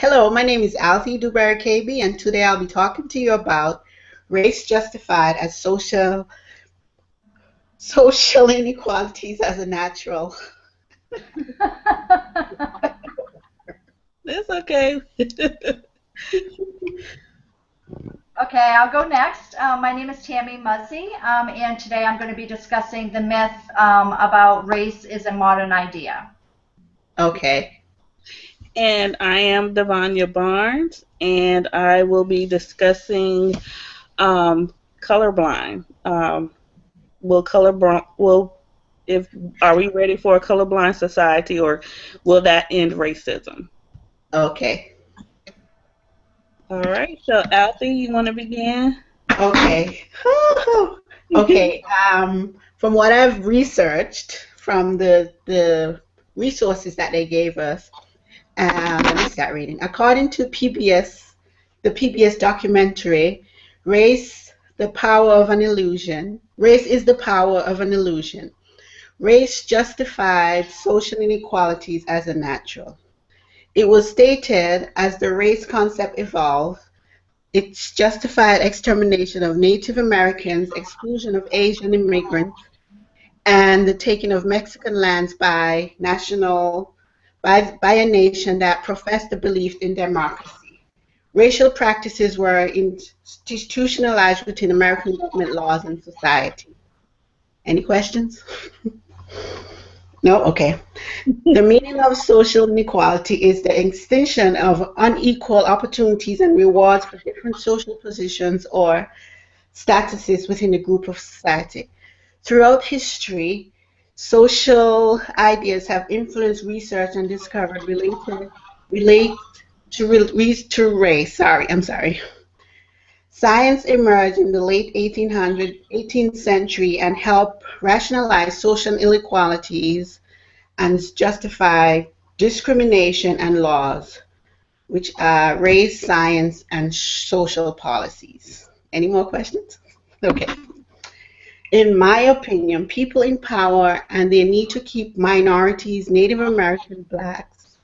Hello, my name is Althea Duberry KB, and today I'll be talking to you about race justified as social inequalities as a natural. It's okay. Okay, I'll go next. My name is Tammy Muzzy, and today I'm going to be discussing the myth about race is a modern idea. Okay. And I am Devanya Barnes, and I will be discussing colorblind. Will if are we ready for a colorblind society, or will that end racism? Okay. All right. So, Alfie, you want to begin? Okay. Okay. From what I've researched from the resources that they gave us, let me start reading. According to the PBS documentary, the Power of an Illusion. Race is the Power of an Illusion. Race justified social inequalities as a natural. It was stated as the race concept evolved, its justified extermination of Native Americans, exclusion of Asian immigrants, and the taking of Mexican lands by a nation that professed the belief in democracy. Racial practices were institutionalized within American government laws and society. Any questions? No? Okay. The meaning of social inequality is the extension of unequal opportunities and rewards for different social positions or statuses within a group of society. Throughout history, social ideas have influenced research and discovered relate to race. I'm sorry. Science emerged in the late 18th century and helped rationalize social inequalities and justify discrimination and laws, which are race, science, and social policies. Any more questions? Okay. In my opinion, people in power and their need to keep minorities, Native American, blacks,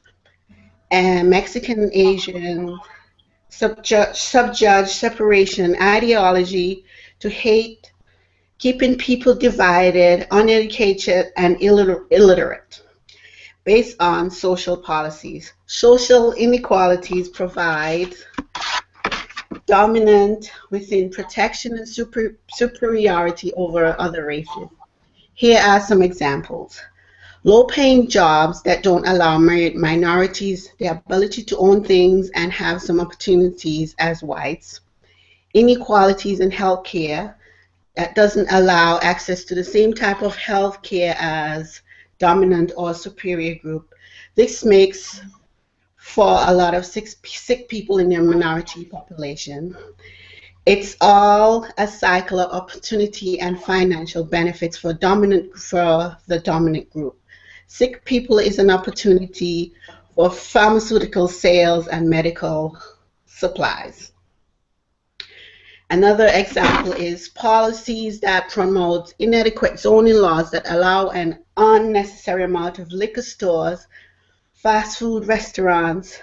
and Mexican, Asian, subjudge separation ideology to hate, keeping people divided, uneducated, and illiterate based on social policies. Social inequalities provide dominant within protection and superiority over other races. Here are some examples. Low-paying jobs that don't allow minorities the ability to own things and have some opportunities as whites. Inequalities in healthcare that doesn't allow access to the same type of healthcare as dominant or superior group. This makes for a lot of sick people in the minority population. It's all a cycle of opportunity and financial benefits for the dominant group. Sick people is an opportunity for pharmaceutical sales and medical supplies. Another example is policies that promote inadequate zoning laws that allow an unnecessary amount of liquor stores, fast food restaurants,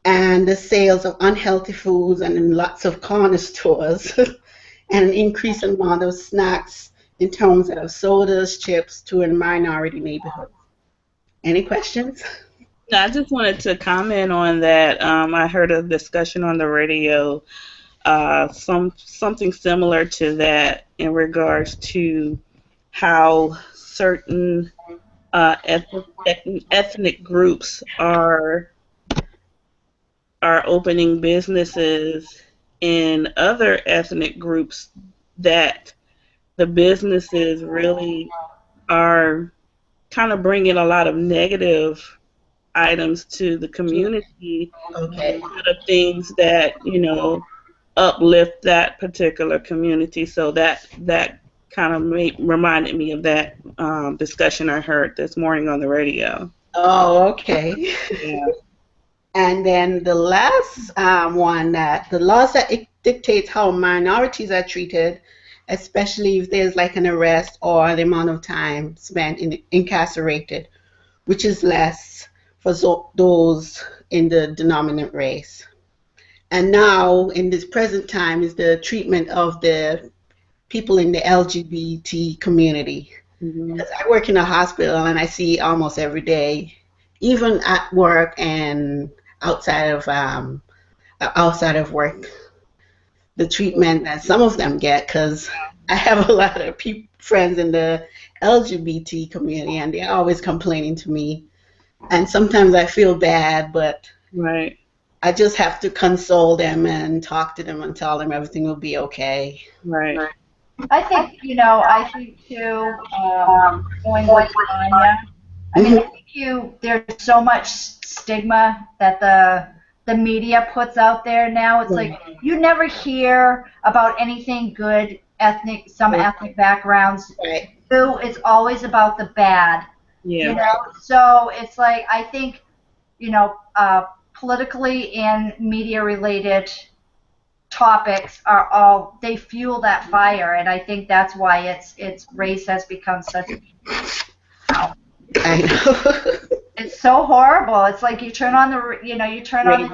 and the sales of unhealthy foods and in lots of corner stores, and an increased amount of snacks in terms of sodas, chips to a minority neighborhood. Any questions? No, I just wanted to comment on that. I heard a discussion on the radio, something similar to that in regards to how certain ethnic groups are opening businesses in other ethnic groups, that the businesses really are kind of bringing a lot of negative items to the community Okay. instead of things that uplift that particular community. So that kind of reminded me of that discussion I heard this morning on the radio. Oh, okay. Yeah. And then the last one, that the laws that it dictates how minorities are treated, especially if there's like an arrest or the amount of time spent incarcerated, which is less for those in the dominant race. And now, in this present time, is the treatment of the people in the LGBT community. Mhm. 'Cause I work in a hospital and I see almost every day, even at work and outside of work, the treatment that some of them get. Because I have a lot of friends in the LGBT community, and they're always complaining to me. And sometimes I feel bad, but Right. I just have to console them and talk to them and tell them everything will be okay. Right. I think, I think too, going with Tanya, I mean, I think there's so much stigma that the media puts out there now. It's like you never hear about anything good some ethnic backgrounds. Right. It's always about the bad. Yeah. So it's like I think, politically and media related topics they fuel that fire, and I think that's why it's race has become such I know. it's so horrible. It's like you turn on the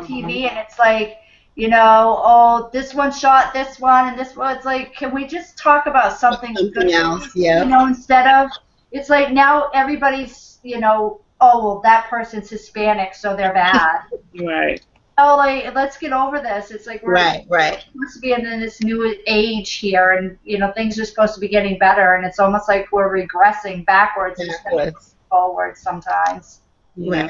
TV and it's like, oh, this one shot this one and this one. It's like, can we just talk about something good? Else, yeah. Instead of, it's like now everybody's, oh, well, that person's Hispanic, so they're bad. Right. Oh, like, let's get over this. It's like we're supposed to be in this new age here, and things are supposed to be getting better, and it's almost like we're regressing backwards instead of forward sometimes. Yeah.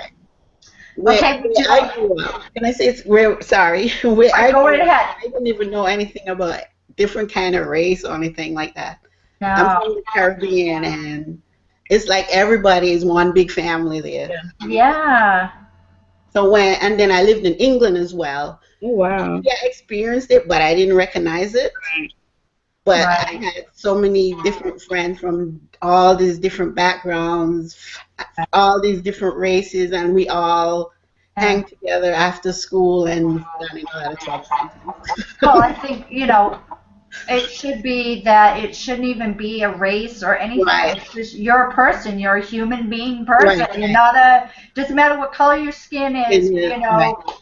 Okay. I grew up. Can I say it's where? Sorry, where I go right ahead. I didn't even know anything about different kind of race or anything like that. No. I'm from the Caribbean, and it's like everybody is one big family there. Yeah. So and then I lived in England as well. Oh, wow. Yeah, I experienced it, but I didn't recognize it. Right. But I had so many different friends from all these different backgrounds, all these different races, and we all hang together after school and got in a lot of trouble. Well, I think, it should be that it shouldn't even be a race or anything. Right. It's just you're a person. You're a human being person. Right. You're not doesn't matter what color your skin is,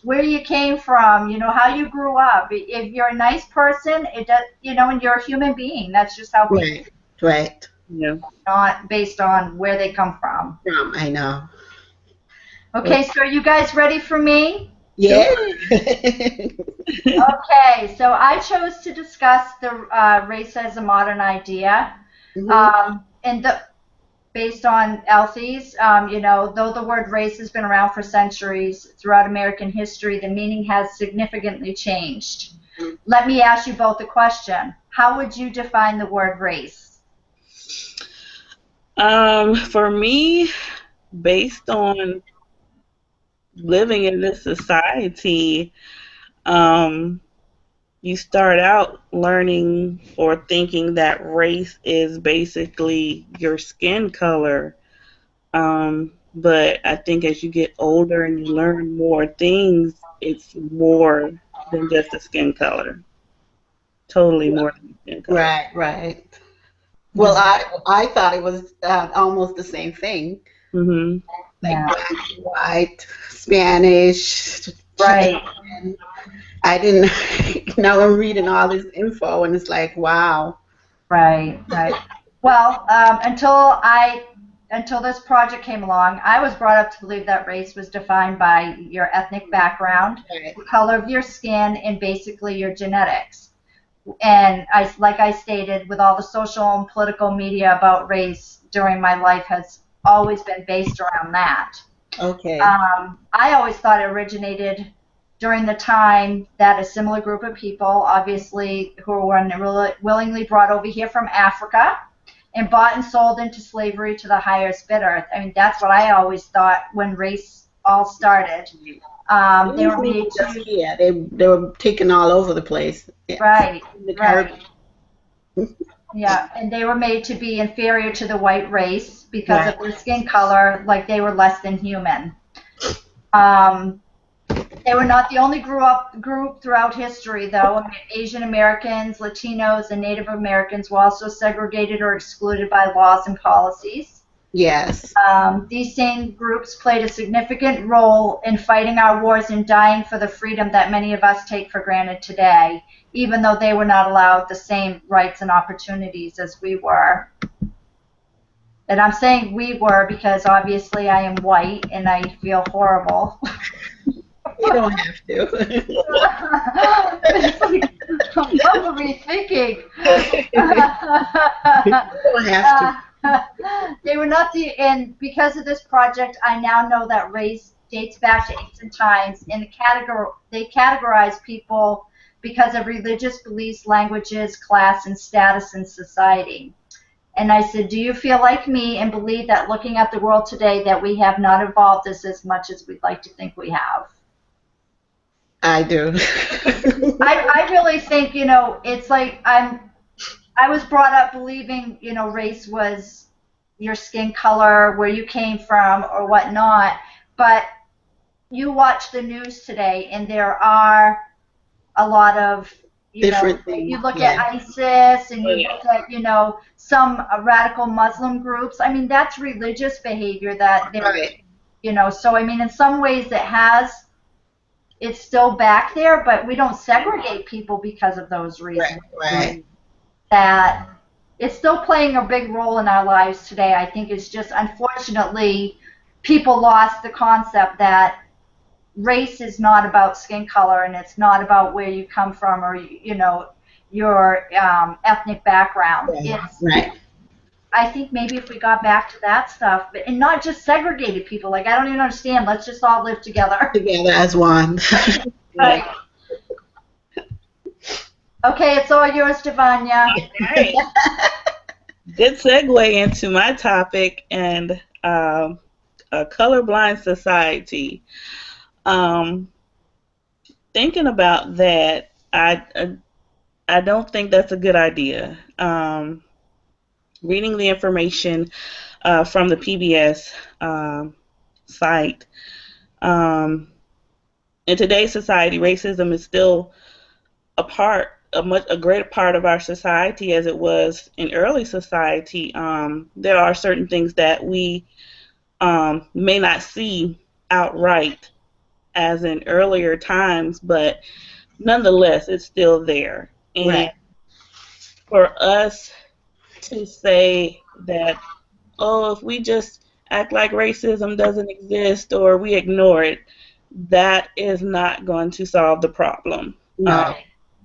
where you came from, how you grew up. If you're a nice person, it does, and you're a human being. That's just how people Right. Yeah. Not based on where they come from. I know. Okay, so are you guys ready for me? Yeah. Okay, so I chose to discuss the race as a modern idea, and based on Althei's, though the word race has been around for centuries throughout American history, the meaning has significantly changed. Let me ask you both a question. How would you define the word race? For me, based on living in this society, you start out learning or thinking that race is basically your skin color. But I think as you get older and you learn more things, it's more than just a skin color. Totally more than skin color. Right. Well, I thought it was almost the same thing. Mhm. Like black and white, Spanish. Right. I didn't. Now I'm reading all this info, and it's like, wow. Right. Well, until this project came along, I was brought up to believe that race was defined by your ethnic background, the color of your skin, and basically your genetics. And like I stated, with all the social and political media about race during my life has always been based around that. Okay. I always thought it originated during the time that a similar group of people, obviously, who were willingly brought over here from Africa and bought and sold into slavery to the highest bidder. I mean, that's what I always thought when race all started. They were made to... Yeah, they were taken all over the place. Right. In the Caribbean. Yeah, and they were made to be inferior to the white race because of their skin color, like they were less than human. They were not the only group throughout history, though. I mean, Asian Americans, Latinos, and Native Americans were also segregated or excluded by laws and policies. Yes. These same groups played a significant role in fighting our wars and dying for the freedom that many of us take for granted today, even though they were not allowed the same rights and opportunities as we were. And I'm saying we were because obviously I am white and I feel horrible. You don't have to. It's like, what were we thinking? You don't have to. They were not and because of this project, I now know that race dates back to ancient times, and they categorize people because of religious beliefs, languages, class, and status in society. And I said, do you feel like me and believe that looking at the world today that we have not evolved as much as we'd like to think we have? I do. I really think, it's like I was brought up believing, race was your skin color, where you came from, or whatnot. But you watch the news today, and there are a lot of, different things. You look at ISIS, and you look at, some radical Muslim groups. I mean, that's religious behavior that they're, Right. So I mean, in some ways it's still back there, but we don't segregate people because of those reasons. Right. That it's still playing a big role in our lives today. I think it's just, unfortunately, people lost the concept that race is not about skin color, and it's not about where you come from or, your ethnic background. Right. I think maybe if we got back to that stuff, and not just segregated people, like, I don't even understand, let's just all live together. Together as one. Right. Okay, it's all yours, Devanya. Right. Good segue into my topic and a colorblind society. Thinking about that, I don't think that's a good idea. Reading the information from the PBS site, in today's society, racism is still a greater part of our society as it was in early society. There are certain things that we may not see outright as in earlier times, but nonetheless, it's still there. And Right. for us to say that, if we just act like racism doesn't exist or we ignore it, that is not going to solve the problem. No.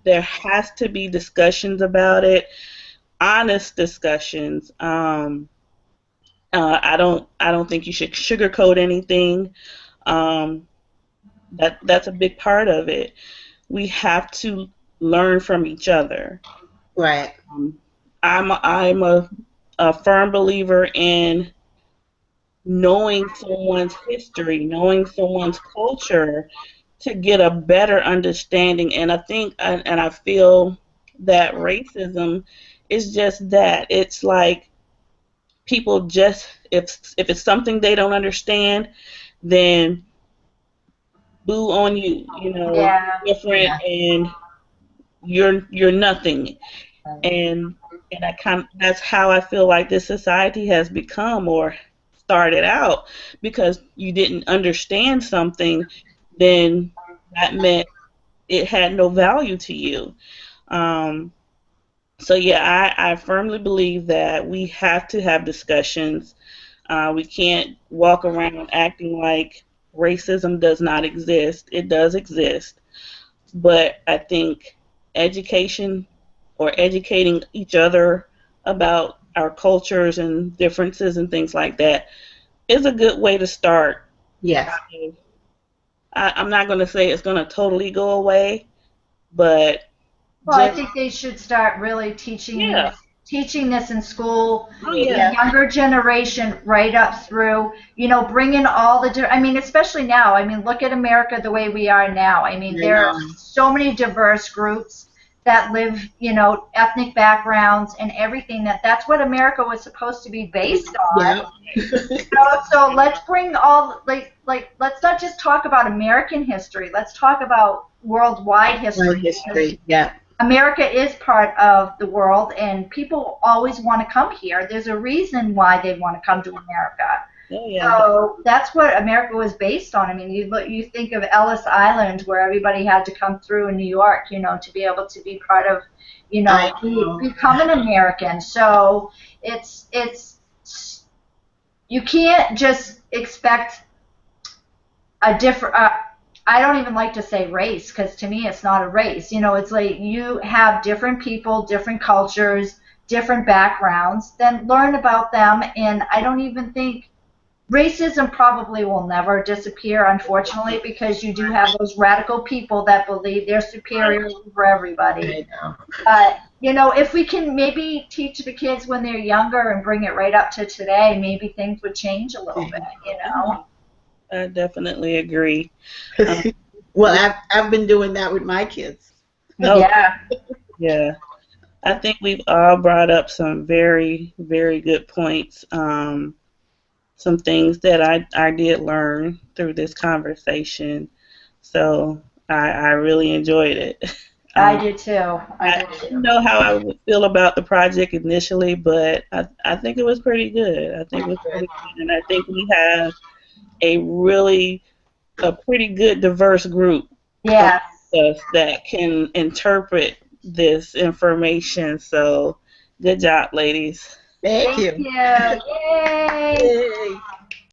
There has to be discussions about it, honest discussions. I don't think you should sugarcoat anything. That's a big part of it. We have to learn from each other. Right. I'm a firm believer in knowing someone's history, knowing someone's culture to get a better understanding. And I think, and I feel that racism is just that. It's like people just, if it's something they don't understand, then boo on you, Yeah. different, and you're nothing. And that's how I feel like this society has become or started out, because you didn't understand something, then that meant it had no value to you. So yeah, I firmly believe that we have to have discussions. We can't walk around acting like racism does not exist. It does exist. But I think education or educating each other about our cultures and differences and things like that is a good way to start. Yes. I'm not going to say it's going to totally go away, but Well, I think they should start really teaching this in school, Oh, the yeah. younger generation right up through, bring in all especially now. I mean, look at America the way we are now. I mean, there are so many diverse groups that live, ethnic backgrounds and everything. That's what America was supposed to be based on. Yeah. So let's bring all, let's not just talk about American history. Let's talk about worldwide history. History. Yeah. America is part of the world, and people always want to come here. There's a reason why they want to come to America. Oh, yeah. So that's what America was based on. I mean, you think of Ellis Island, where everybody had to come through in New York, to be able to be part of, become an American. So it's you can't just expect a different. I don't even like to say race, because to me it's not a race. It's like you have different people, different cultures, different backgrounds. Then learn about them, and I don't even think. Racism probably will never disappear, unfortunately, because you do have those radical people that believe they're superior over everybody. But, if we can maybe teach the kids when they're younger and bring it right up to today, maybe things would change a little bit, I definitely agree. Well, I've been doing that with my kids. Yeah. Yeah. I think we've all brought up some very, very good points. Some things that I did learn through this conversation. So I really enjoyed it. I did too. I didn't know how I would feel about the project initially, but I think it was pretty good. I think it was pretty good. And I think we have a pretty good diverse group Yes. of us that can interpret this information. So good job, ladies. Thank you. Yay. Yay.